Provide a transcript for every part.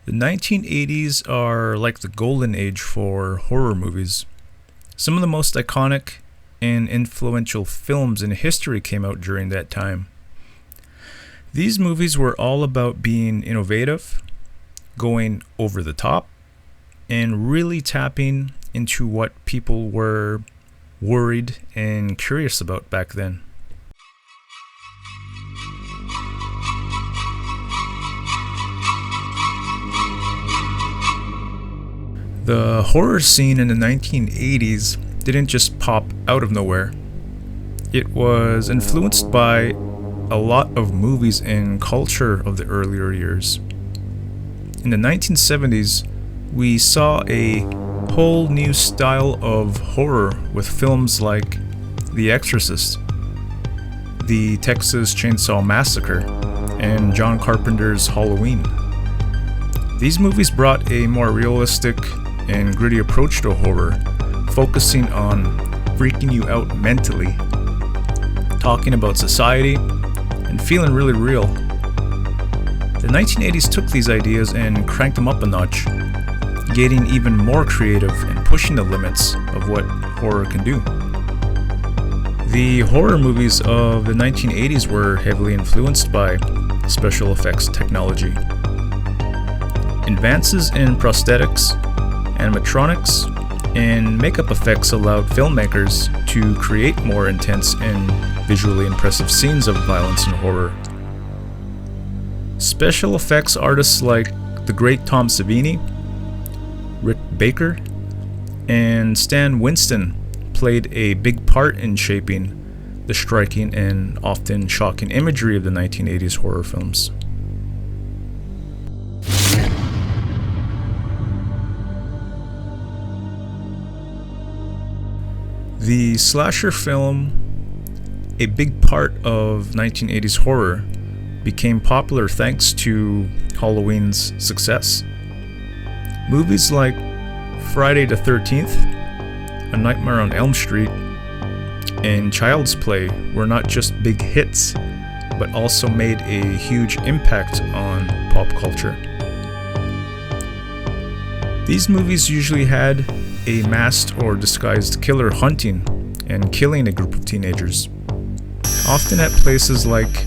The 1980s are like the golden age for horror movies. Some of the most iconic and influential films in history came out during that time. These movies were all about being innovative, going over the top, and really tapping into what people were worried and curious about back then. The horror scene in the 1980s didn't just pop out of nowhere. It was influenced by a lot of movies and culture of the earlier years. In the 1970s, we saw a whole new style of horror with films like The Exorcist, The Texas Chainsaw Massacre, and John Carpenter's Halloween. These movies brought a more realistic and gritty approach to horror, focusing on freaking you out mentally, talking about society, and feeling really real. The 1980s took these ideas and cranked them up a notch, getting even more creative and pushing the limits of what horror can do. The horror movies of the 1980s were heavily influenced by special effects technology. Advances in prosthetics, animatronics, and makeup effects allowed filmmakers to create more intense and visually impressive scenes of violence and horror. Special effects artists like the great Tom Savini, Rick Baker, and Stan Winston played a big part in shaping the striking and often shocking imagery of the 1980s horror films. The slasher film, a big part of 1980s horror, became popular thanks to Halloween's success. Movies like Friday the 13th, A Nightmare on Elm Street, and Child's Play were not just big hits, but also made a huge impact on pop culture. These movies usually had a masked or disguised killer hunting and killing a group of teenagers, often at places like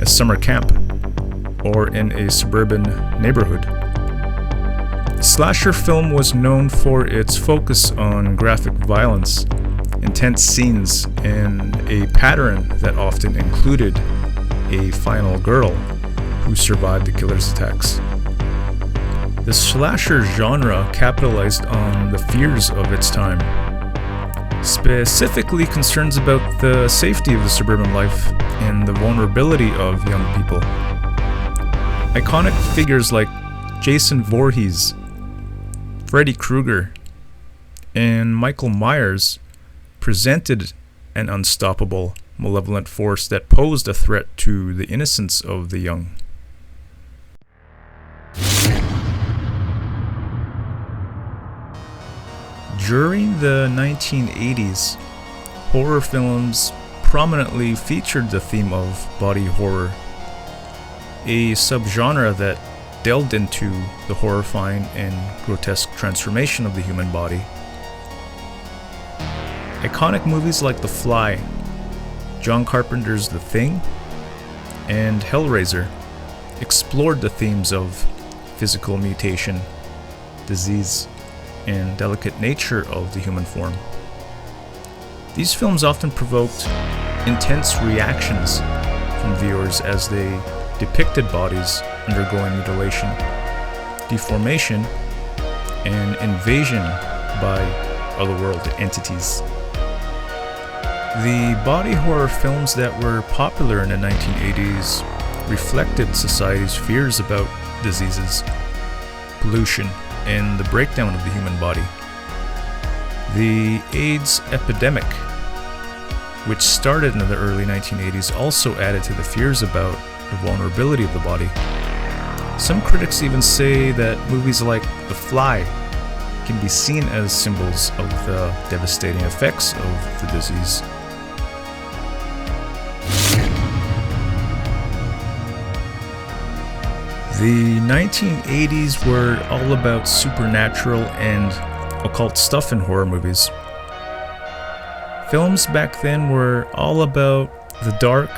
a summer camp or in a suburban neighborhood. Slasher film was known for its focus on graphic violence, intense scenes, and a pattern that often included a final girl who survived the killer's attacks. The slasher genre capitalized on the fears of its time, specifically concerns about the safety of the suburban life and the vulnerability of young people. Iconic figures like Jason Voorhees, Freddy Krueger, and Michael Myers presented an unstoppable, malevolent force that posed a threat to the innocence of the young. During the 1980s, horror films prominently featured the theme of body horror, a subgenre that delved into the horrifying and grotesque transformation of the human body. Iconic movies like The Fly, John Carpenter's The Thing, and Hellraiser explored the themes of physical mutation, disease, and delicate nature of the human form. These films often provoked intense reactions from viewers as they depicted bodies undergoing mutilation, deformation, and invasion by otherworld entities. The body horror films that were popular in the 1980s reflected society's fears about diseases, pollution, and the breakdown of the human body. The AIDS epidemic, which started in the early 1980s, also added to the fears about the vulnerability of the body. Some critics even say that movies like The Fly can be seen as symbols of the devastating effects of the disease. The 1980s were all about supernatural and occult stuff in horror movies. Films back then were all about the dark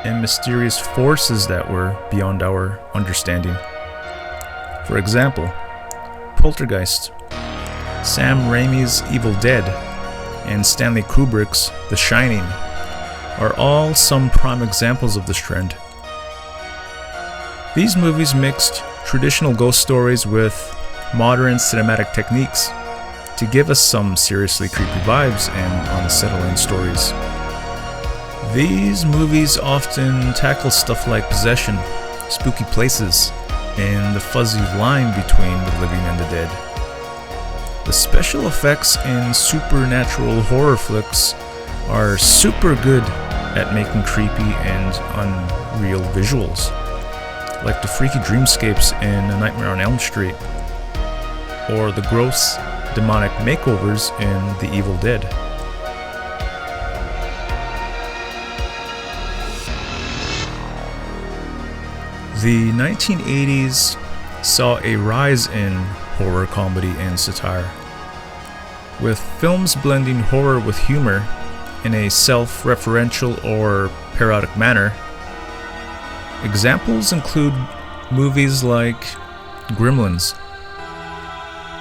and mysterious forces that were beyond our understanding. For example, Poltergeist, Sam Raimi's Evil Dead, and Stanley Kubrick's The Shining are all some prime examples of this trend. These movies mixed traditional ghost stories with modern cinematic techniques to give us some seriously creepy vibes and unsettling stories. These movies often tackle stuff like possession, spooky places, and the fuzzy line between the living and the dead. The special effects in supernatural horror flicks are super good at making creepy and unreal visuals, like the freaky dreamscapes in A Nightmare on Elm Street, or the gross demonic makeovers in The Evil Dead. The 1980s saw a rise in horror comedy and satire, with films blending horror with humor in a self-referential or parodic manner. Examples include movies like Gremlins,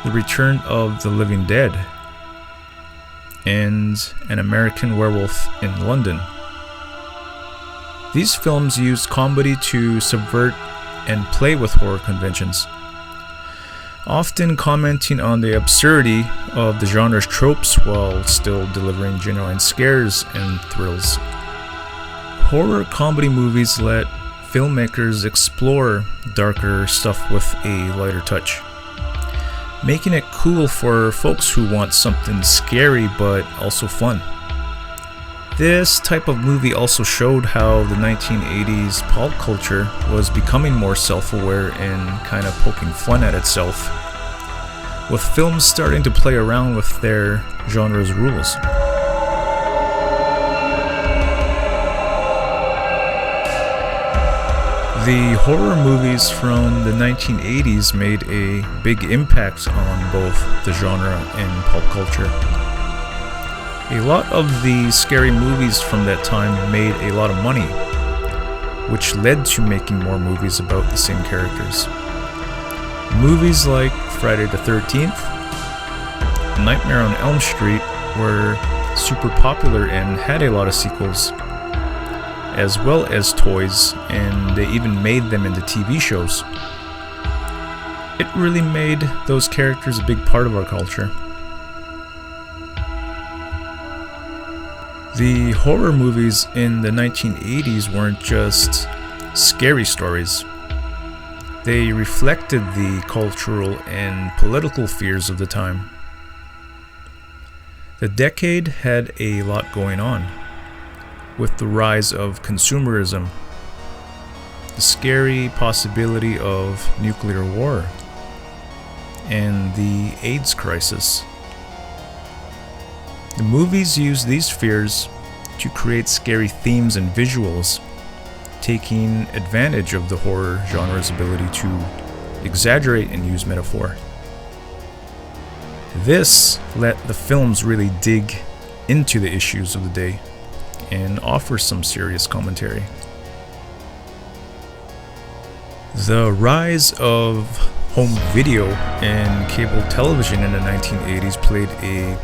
The Return of the Living Dead, and An American Werewolf in London. These films used comedy to subvert and play with horror conventions, often commenting on the absurdity of the genre's tropes while still delivering genuine scares and thrills. Horror comedy movies let filmmakers explore darker stuff with a lighter touch, making it cool for folks who want something scary but also fun. This type of movie also showed how the 1980s pulp culture was becoming more self-aware and kind of poking fun at itself, with films starting to play around with their genre's rules. The horror movies from the 1980s made a big impact on both the genre and pulp culture. A lot of the scary movies from that time made a lot of money, which led to making more movies about the same characters. Movies like Friday the 13th, Nightmare on Elm Street were super popular and had a lot of sequels, as well as toys, and they even made them into TV shows. It really made those characters a big part of our culture. The horror movies in the 1980s weren't just scary stories. They reflected the cultural and political fears of the time. The decade had a lot going on, with the rise of consumerism, the scary possibility of nuclear war, and the AIDS crisis. The movies used these fears to create scary themes and visuals, taking advantage of the horror genre's ability to exaggerate and use metaphor. This let the films really dig into the issues of the day and offer some serious commentary. The rise of home video and cable television in the 1980s played a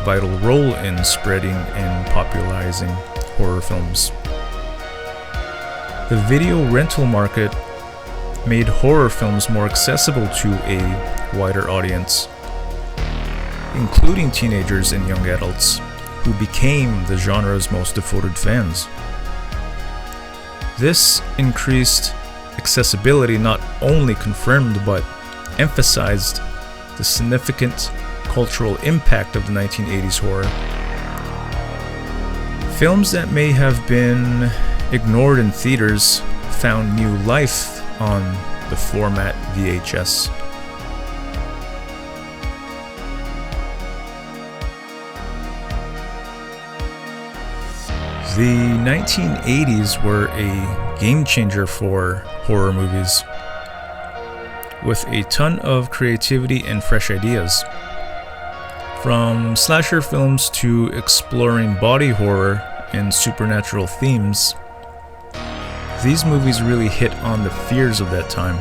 vital role in spreading and popularizing horror films. The video rental market made horror films more accessible to a wider audience, including teenagers and young adults, who became the genre's most devoted fans. This increased accessibility not only confirmed but emphasized the significant cultural impact of the 1980s horror. Films that may have been ignored in theaters found new life on the format VHS. The 1980s were a game changer for horror movies, with a ton of creativity and fresh ideas. From slasher films to exploring body horror and supernatural themes, these movies really hit on the fears of that time.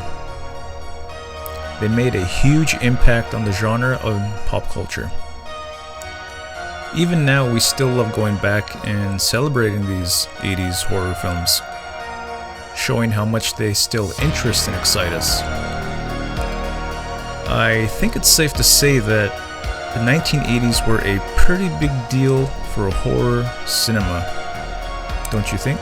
They made a huge impact on the genre of pop culture. Even now, we still love going back and celebrating these 80s horror films, showing how much they still interest and excite us. I think it's safe to say that the 1980s were a pretty big deal for horror cinema, don't you think?